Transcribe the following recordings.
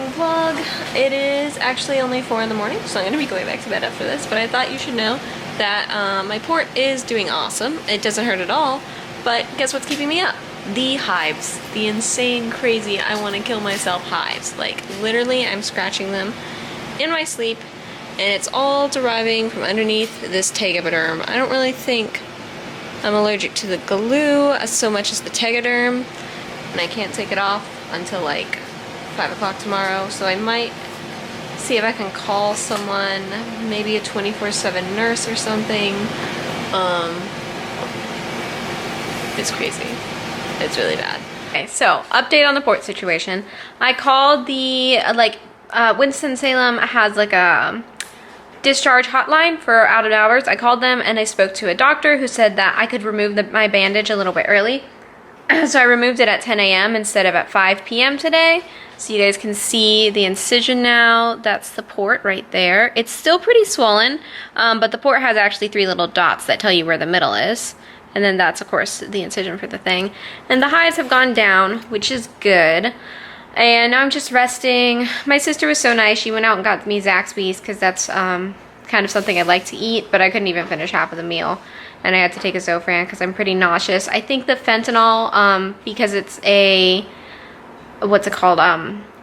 morning vlog. It is actually only 4 in the morning, so I'm going to be going back to bed after this, but I thought you should know that my port is doing awesome. It doesn't hurt at all, but guess what's keeping me up? The hives. The insane, crazy, I want to kill myself hives. Like, literally, I'm scratching them in my sleep, and it's all deriving from underneath this tegaderm. I don't really think I'm allergic to the glue so much as the tegaderm, and I can't take it off until like 5 o'clock tomorrow, so I might see if I can call someone, maybe a 24/7 nurse or something. It's crazy. It's really bad. Okay, so update on the port situation. I called the, Winston-Salem has like a discharge hotline for out of hours. I called them and I spoke to a doctor who said that I could remove my bandage a little bit early. So I removed it at 10 a.m. instead of at 5 p.m. today. So you guys can see the incision now. That's the port right there. It's still pretty swollen, but the port has actually 3 little dots that tell you where the middle is. And then that's, of course, the incision for the thing. And the hives have gone down, which is good. And now I'm just resting. My sister was so nice. She went out and got me Zaxby's because that's kind of something I'd like to eat, but I couldn't even finish half of the meal. And I had to take a Zofran because I'm pretty nauseous. I think the fentanyl, because it's a, what's it called,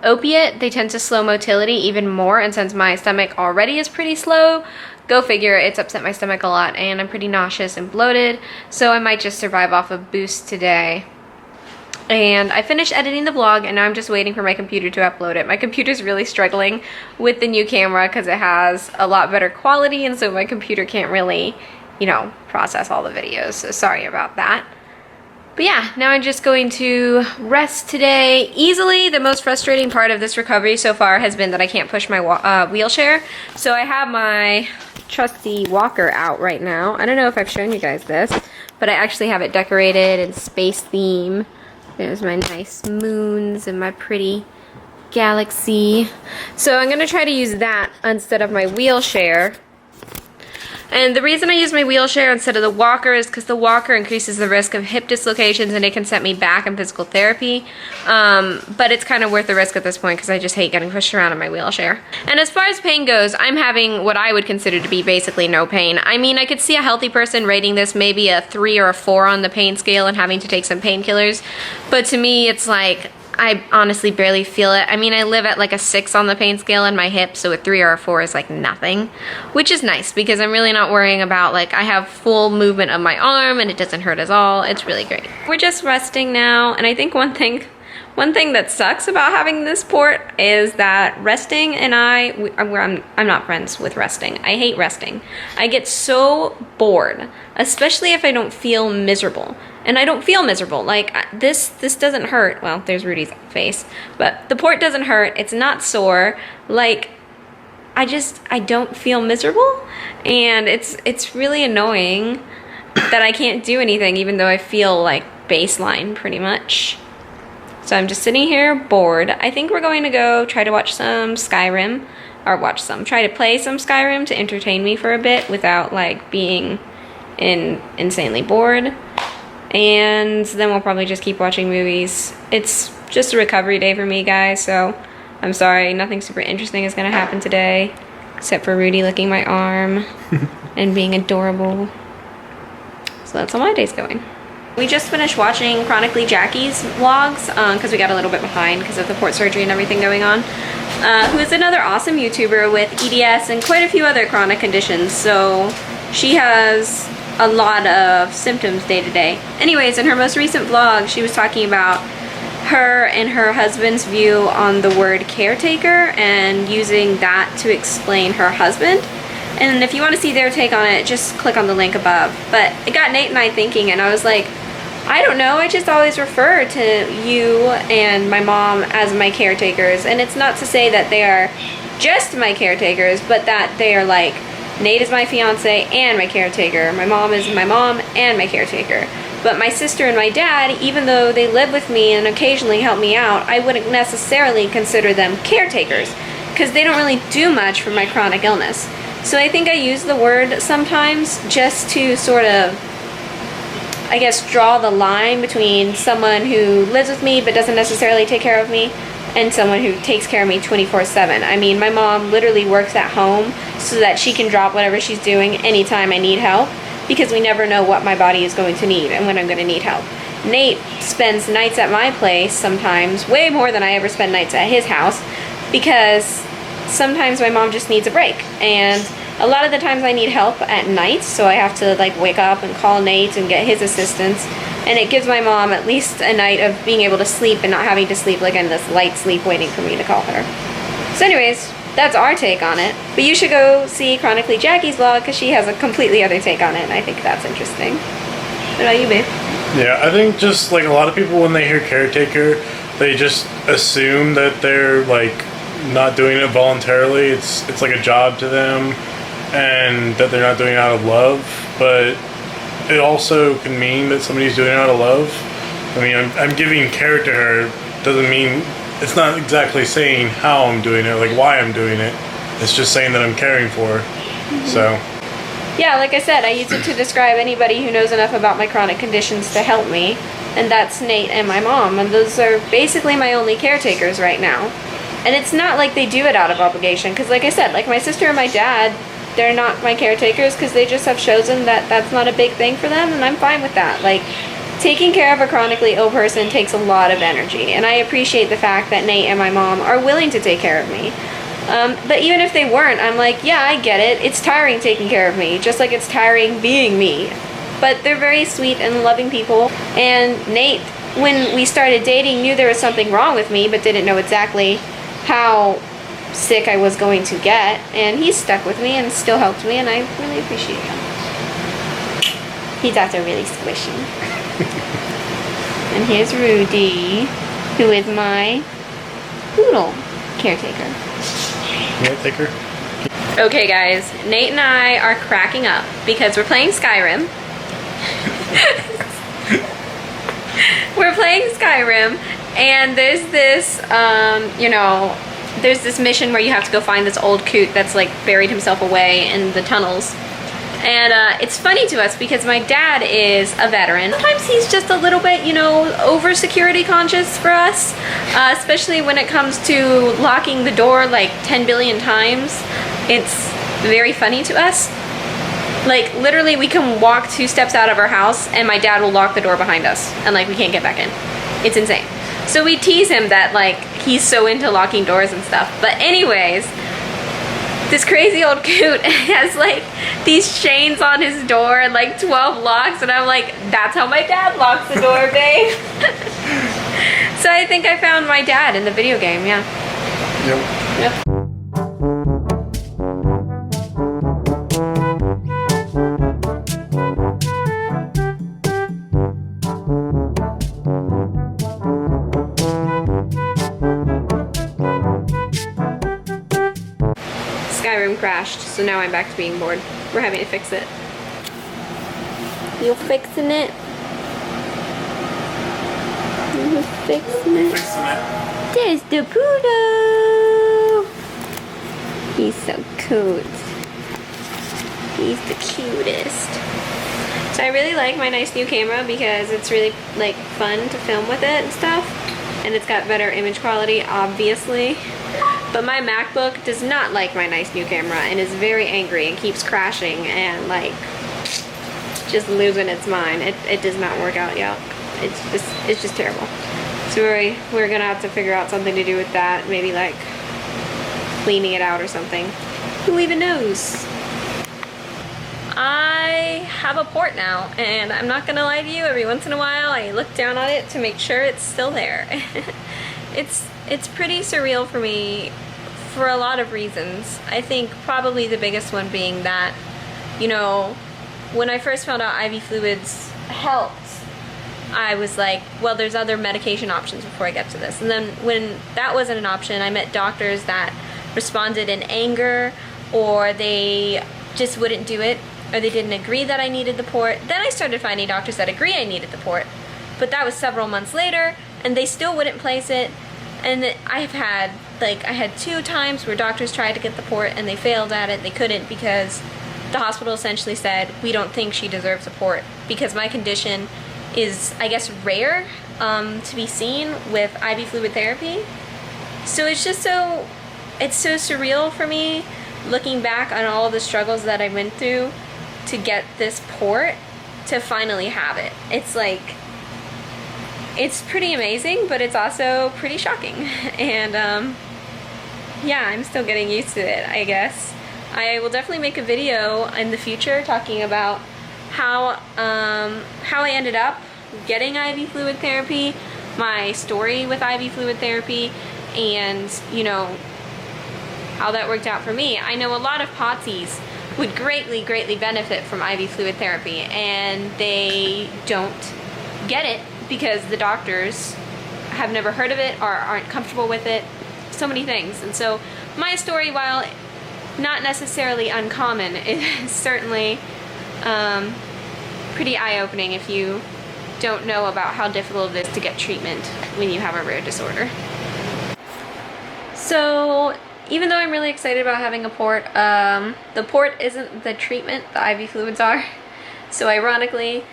opiate, they tend to slow motility even more, and since my stomach already is pretty slow, go figure, it's upset my stomach a lot, and I'm pretty nauseous and bloated, so I might just survive off of Boost today. And I finished editing the vlog, and now I'm just waiting for my computer to upload it. My computer's really struggling with the new camera because it has a lot better quality, and so my computer can't really, you know, process all the videos, so sorry about that. But yeah, now I'm just going to rest today easily. The most frustrating part of this recovery so far has been that I can't push my wheelchair. So I have my trusty walker out right now. I don't know if I've shown you guys this, but I actually have it decorated in space theme. There's my nice moons and my pretty galaxy. So I'm gonna try to use that instead of my wheelchair. And the reason I use my wheelchair instead of the walker is because the walker increases the risk of hip dislocations and it can set me back in physical therapy. But it's kind of worth the risk at this point because I just hate getting pushed around in my wheelchair. And as far as pain goes, I'm having what I would consider to be basically no pain. I mean, I could see a healthy person rating this maybe a 3 or a 4 on the pain scale and having to take some painkillers. But to me, it's like, I honestly barely feel it. I mean, I live at like a 6 on the pain scale in my hip, so a 3 or a 4 is like nothing, which is nice because I'm really not worrying about, like, I have full movement of my arm and it doesn't hurt at all. It's really great. We're just resting now, and I think one thing that sucks about having this port is that resting and I'm not friends with resting. I hate resting. I get so bored, especially if I don't feel miserable. And I don't feel miserable. Like, this doesn't hurt. Well, there's Rudy's face. But the port doesn't hurt. It's not sore. Like, I don't feel miserable. And it's really annoying that I can't do anything even though I feel like baseline pretty much. So I'm just sitting here bored. I think we're going to go try to watch some Skyrim. Try to play some Skyrim to entertain me for a bit without, like, being insanely bored. And then we'll probably just keep watching movies. It's just a recovery day for me, guys, so I'm sorry. Nothing super interesting is going to happen today, except for Rudy licking my arm and being adorable. So that's how my day's going. We just finished watching Chronically Jackie's vlogs because we got a little bit behind because of the port surgery and everything going on. Who is another awesome YouTuber with EDS and quite a few other chronic conditions. So she has a lot of symptoms day to day. Anyways, in her most recent vlog, she was talking about her and her husband's view on the word caretaker and using that to explain her husband. And if you want to see their take on it, just click on the link above. But it got Nate and I thinking, and I was like, I don't know, I just always refer to you and my mom as my caretakers. And it's not to say that they are just my caretakers, but that they are like, Nate is my fiance and my caretaker. My mom is my mom and my caretaker. But my sister and my dad, even though they live with me and occasionally help me out, I wouldn't necessarily consider them caretakers because they don't really do much for my chronic illness. So I think I use the word sometimes just to sort of, I guess, draw the line between someone who lives with me but doesn't necessarily take care of me and someone who takes care of me 24/7. I mean, my mom literally works at home so that she can drop whatever she's doing anytime I need help, because we never know what my body is going to need and when I'm going to need help. Nate spends nights at my place sometimes, way more than I ever spend nights at his house, because sometimes my mom just needs a break. And a lot of the times I need help at night, so I have to like wake up and call Nate and get his assistance. And it gives my mom at least a night of being able to sleep and not having to sleep like in this light sleep waiting for me to call her. So anyways, that's our take on it. But you should go see Chronically Jackie's vlog, because she has a completely other take on it, and I think that's interesting. What about you, babe? Yeah, I think just like a lot of people, when they hear caretaker, they just assume that they're like not doing it voluntarily. It's like a job to them, and that they're not doing it out of love. But it also can mean that somebody's doing it out of love. I mean, I'm giving care to her, doesn't mean, it's not exactly saying how I'm doing it, like why I'm doing it. It's just saying that I'm caring for her. So. Yeah, like I said, I use it to describe anybody who knows enough about my chronic conditions to help me. And that's Nate and my mom. And those are basically my only caretakers right now. And it's not like they do it out of obligation. Because like I said, like my sister and my dad, they're not my caretakers because they just have chosen that that's not a big thing for them, and I'm fine with that. Like, taking care of a chronically ill person takes a lot of energy, and I appreciate the fact that Nate and my mom are willing to take care of me. But even if they weren't, I'm like, yeah, I get it. It's tiring taking care of me, just like it's tiring being me. But they're very sweet and loving people, and Nate, when we started dating, knew there was something wrong with me, but didn't know exactly how sick I was going to get, and he's stuck with me and still helped me, and I really appreciate him. He's also really squishy. And here's Rudy, who is my poodle caretaker. Caretaker. Okay guys, Nate and I are cracking up because we're playing Skyrim. We're playing Skyrim, and there's this, there's this mission where you have to go find this old coot that's like buried himself away in the tunnels. And it's funny to us because my dad is a veteran. Sometimes he's just a little bit, over security conscious for us, especially when it comes to locking the door like 10 billion times. It's very funny to us. Like, literally, we can walk 2 steps out of our house and my dad will lock the door behind us and like we can't get back in. It's insane. So we tease him that like he's so into locking doors and stuff. But anyways, this crazy old coot has like these chains on his door and like 12 locks, and I'm like, that's how my dad locks the door, babe. So I think I found my dad in the video game, yeah. Yep. Skyrim crashed, so now I'm back to being bored. We're having to fix it. You fixing it? You fixing it? Fixing it. There's the poodle! He's so cute. He's the cutest. So I really like my nice new camera because it's really like fun to film with it and stuff. And it's got better image quality, obviously. But my MacBook does not like my nice new camera and is very angry and keeps crashing and like just losing its mind. It does not work out yet. It's just terrible. So we're gonna have to figure out something to do with that. Maybe like cleaning it out or something. Who even knows? I have a port now, and I'm not gonna lie to you, every once in a while I look down on it to make sure it's still there. It's pretty surreal for me for a lot of reasons. I think probably the biggest one being that, when I first found out IV fluids helped, I was like, well, there's other medication options before I get to this. And then when that wasn't an option, I met doctors that responded in anger, or they just wouldn't do it, or they didn't agree that I needed the port. Then I started finding doctors that agree I needed the port, but that was several months later, and they still wouldn't place it. And I had 2 times where doctors tried to get the port and they failed at it. They couldn't because the hospital essentially said, we don't think she deserves a port, because my condition is, I guess, rare to be seen with IV fluid therapy. So it's just so surreal for me looking back on all the struggles that I went through to get this port, to finally have it. It's like, it's pretty amazing, but it's also pretty shocking. And yeah, I'm still getting used to it, I guess. I will definitely make a video in the future talking about how I ended up getting IV fluid therapy, my story with IV fluid therapy, and you know, how that worked out for me. I know a lot of Potsies would greatly benefit from IV fluid therapy, and they don't get it because the doctors have never heard of it or aren't comfortable with it. So many things. And so my story, while not necessarily uncommon, is certainly pretty eye-opening if you don't know about how difficult it is to get treatment when you have a rare disorder. So even though I'm really excited about having a port, the port isn't the treatment, the IV fluids are. So ironically,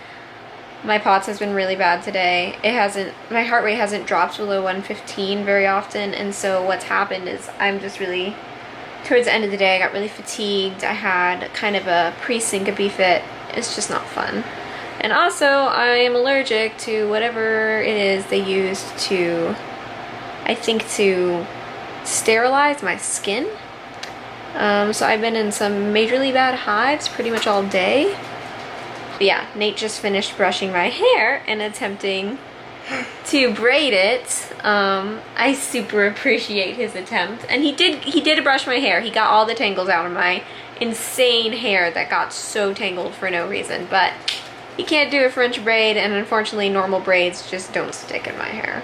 my POTS has been really bad today. My heart rate hasn't dropped below 115 very often, and so what's happened is I'm just really, towards the end of the day, I got really fatigued. I had kind of a pre-syncope fit. It's just not fun. And also, I am allergic to whatever it is they use to, I think, to sterilize my skin. So I've been in some majorly bad hives pretty much all day. But yeah, Nate just finished brushing my hair and attempting to braid it. I super appreciate his attempt. And he did brush my hair. He got all the tangles out of my insane hair that got so tangled for no reason. But he can't do a French braid, and unfortunately normal braids just don't stick in my hair.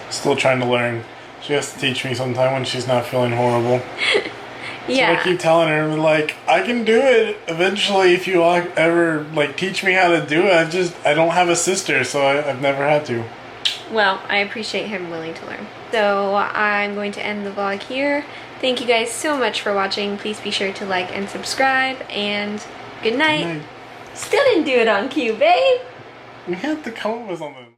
Still trying to learn. She has to teach me sometime when she's not feeling horrible. Yeah. So I keep telling her, like, I can do it eventually if you ever, like, teach me how to do it. I don't have a sister, so I've never had to. Well, I appreciate him willing to learn. So I'm going to end the vlog here. Thank you guys so much for watching. Please be sure to like and subscribe, and good night. Good night. Still didn't do it on cue, babe. We have to come up with something.